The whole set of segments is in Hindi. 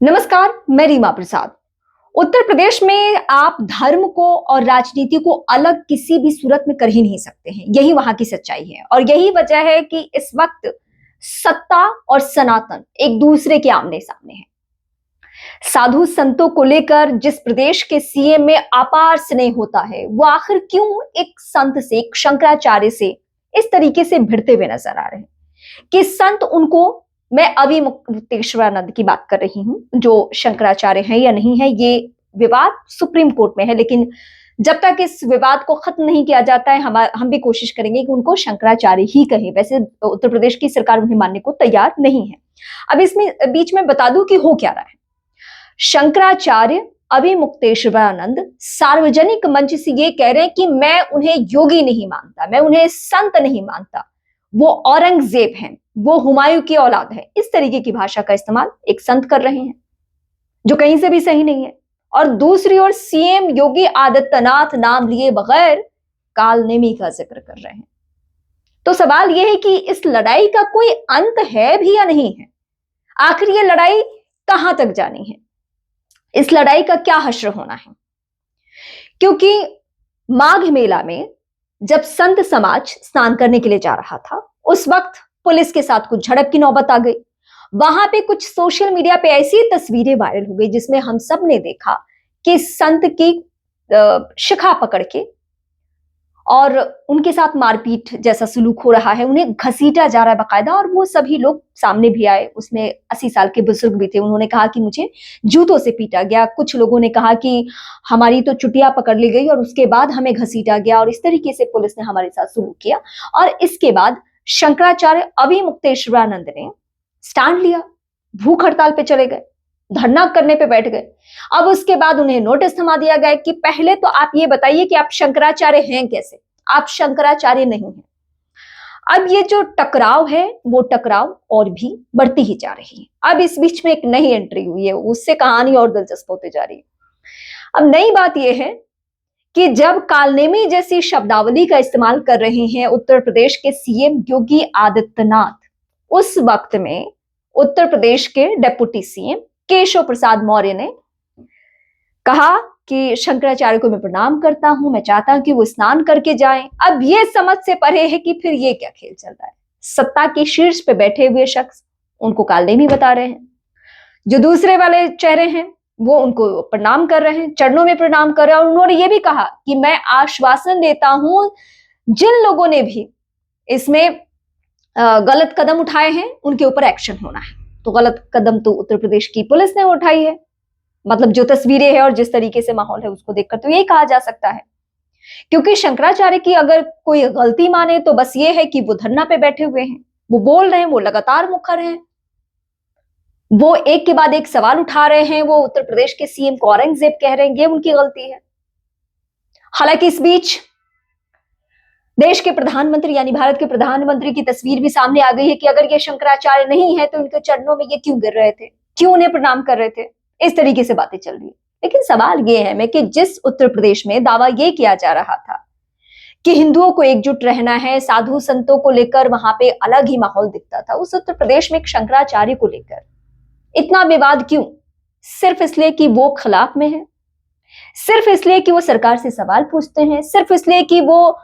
नमस्कार, मैं रीमा प्रसाद। उत्तर प्रदेश में आप धर्म को और राजनीति को अलग किसी भी सूरत में कर ही नहीं सकते हैं। यही वहां की सच्चाई है और यही वजह है कि इस वक्त सत्ता और सनातन एक दूसरे के आमने सामने हैं। साधु संतों को लेकर जिस प्रदेश के सीएम में अपार स्नेह होता है, वो आखिर क्यों एक संत से, एक शंकराचार्य से इस तरीके से भिड़ते हुए नजर आ रहे हैं कि संत उनको, मैं अविमुक्तेश्वरानंद की बात कर रही हूं, जो शंकराचार्य हैं या नहीं है, ये विवाद सुप्रीम कोर्ट में है। लेकिन जब तक इस विवाद को खत्म नहीं किया जाता है, हम भी कोशिश करेंगे कि उनको शंकराचार्य ही कहें। वैसे उत्तर प्रदेश की सरकार उन्हें मानने को तैयार नहीं है। अब इसमें बीच में बता दूं कि हो क्या रहा है। शंकराचार्य अविमुक्तेश्वरानंद सार्वजनिक मंच से ये कह रहे हैं कि मैं उन्हें योगी नहीं मानता, मैं उन्हें संत नहीं मानता, वो औरंगजेब हैं, वो हुमायूं की औलाद है। इस तरीके की भाषा का इस्तेमाल एक संत कर रहे हैं, जो कहीं से भी सही नहीं है। और दूसरी ओर सीएम योगी आदित्यनाथ नाम लिए बगैर कालनेमी का जिक्र कर रहे हैं। तो सवाल यह है कि इस लड़ाई का कोई अंत है भी या नहीं है। आखिर ये लड़ाई कहां तक जानी है, इस लड़ाई का क्या हश्र होना है। क्योंकि माघ मेला में जब संत समाज स्नान करने के लिए जा रहा था, उस वक्त पुलिस के साथ कुछ झड़प की नौबत आ गई। वहां पे कुछ सोशल मीडिया पे ऐसी तस्वीरें वायरल हो गई जिसमें हम सब ने देखा कि संत की शिखा पकड़ के और उनके साथ मारपीट जैसा सलूक हो रहा है, उन्हें घसीटा जा रहा है बकायदा। और वो सभी लोग सामने भी आए, उसमें 80 साल के बुजुर्ग भी थे। उन्होंने कहा कि मुझे जूतों से पीटा गया। कुछ लोगों ने कहा कि हमारी तो चुटिया पकड़ ली गई और उसके बाद हमें घसीटा गया और इस तरीके से पुलिस ने हमारे साथ सलूक किया। और इसके बाद शंकराचार्य अविमुक्तेश्वरानंद ने स्टैंड लिया, भूख हड़ताल पे चले गए, धरना करने पे बैठ गए। अब उसके बाद उन्हें नोटिस थमा दिया गया कि पहले तो आप ये बताइए कि आप शंकराचार्य हैं कैसे, आप शंकराचार्य नहीं हैं। अब ये जो टकराव है, वो टकराव और भी बढ़ती ही जा रही है। अब इस बीच में एक नई एंट्री हुई है, उससे कहानी और दिलचस्प होती जा रही है। अब नई बात यह है कि जब कालनेमी जैसी शब्दावली का इस्तेमाल कर रहे हैं उत्तर प्रदेश के सीएम योगी आदित्यनाथ, उस वक्त में उत्तर प्रदेश के डिप्टी सीएम केशव प्रसाद मौर्य ने कहा कि शंकराचार्य को मैं प्रणाम करता हूं, मैं चाहता हूं कि वो स्नान करके जाएं। अब ये समझ से परे है कि फिर ये क्या खेल चल रहा है। सत्ता के शीर्ष पे बैठे हुए शख्स उनको कालनेमी बता रहे हैं, जो दूसरे वाले चेहरे हैं वो उनको प्रणाम कर रहे हैं, चरणों में प्रणाम कर रहे हैं। और उन्होंने ये भी कहा कि मैं आश्वासन देता हूं, जिन लोगों ने भी इसमें गलत कदम उठाए हैं उनके ऊपर एक्शन होना है। तो गलत कदम तो उत्तर प्रदेश की पुलिस ने उठाई है, मतलब जो तस्वीरें हैं और जिस तरीके से माहौल है उसको देखकर तो यही कहा जा सकता है। क्योंकि शंकराचार्य की अगर कोई गलती माने तो बस ये है कि वो धरना पे बैठे हुए हैं, वो बोल रहे हैं, वो लगातार मुखर हैं, वो एक के बाद एक सवाल उठा रहे हैं, वो उत्तर प्रदेश के सीएम को औरंगजेब कह रहे हैं, ये उनकी गलती है। हालांकि इस बीच देश के प्रधानमंत्री यानी भारत के प्रधानमंत्री की तस्वीर भी सामने आ गई है कि अगर ये शंकराचार्य नहीं है तो इनके चरणों में ये क्यों गिर रहे थे, क्यों उन्हें प्रणाम कर रहे थे। इस तरीके से बातें चल रही है। लेकिन सवाल ये है मैं कि जिस उत्तर प्रदेश में दावा ये किया जा रहा था कि हिंदुओं को एकजुट रहना है, साधु संतों को लेकर वहां पे अलग ही माहौल दिखता था, उस उत्तर प्रदेश में एक शंकराचार्य को लेकर इतना विवाद क्यों? सिर्फ इसलिए कि वो खिलाफ में है, सिर्फ इसलिए कि वो सरकार से सवाल पूछते हैं, सिर्फ इसलिए कि वो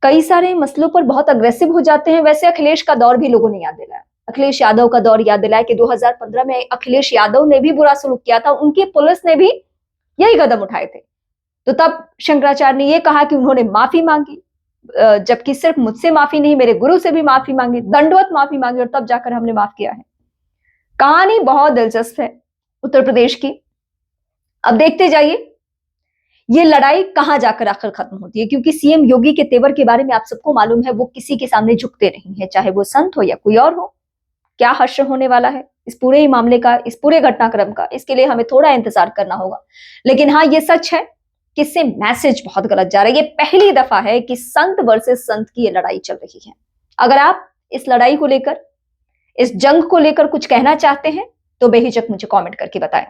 कई सारे मसलों पर बहुत अग्रेसिव हो जाते हैं। वैसे अखिलेश का दौर भी लोगों ने याद दिलाया, अखिलेश यादव का दौर याद दिलाया कि 2015 में अखिलेश यादव ने भी बुरा सलूक किया था, उनकी पुलिस ने भी यही कदम उठाए थे। तो तब शंकराचार्य ने यह कहा कि उन्होंने माफी मांगी, जबकि सिर्फ मुझसे माफी नहीं, मेरे गुरु से भी माफी मांगी, दंडवत माफी मांगी, और तब जाकर हमने माफ किया है। कहानी बहुत दिलचस्प है उत्तर प्रदेश की। अब देखते जाइए ये लड़ाई कहां जाकर आखिर खत्म होती है, क्योंकि सीएम योगी के तेवर के बारे में आप सबको मालूम है, वो किसी के सामने झुकते नहीं है, चाहे वो संत हो या कोई और हो। क्या हश्र होने वाला है इस पूरे ही मामले का, इस पूरे घटनाक्रम का, इसके लिए हमें थोड़ा इंतजार करना होगा। लेकिन हाँ, ये सच है कि इससे मैसेज बहुत गलत जा रहा है। ये पहली दफा है कि संत वर्सेस संत की ये लड़ाई चल रही है। अगर आप इस लड़ाई को लेकर, इस जंग को लेकर कुछ कहना चाहते हैं तो बेहिचक मुझे कमेंट करके बताएं।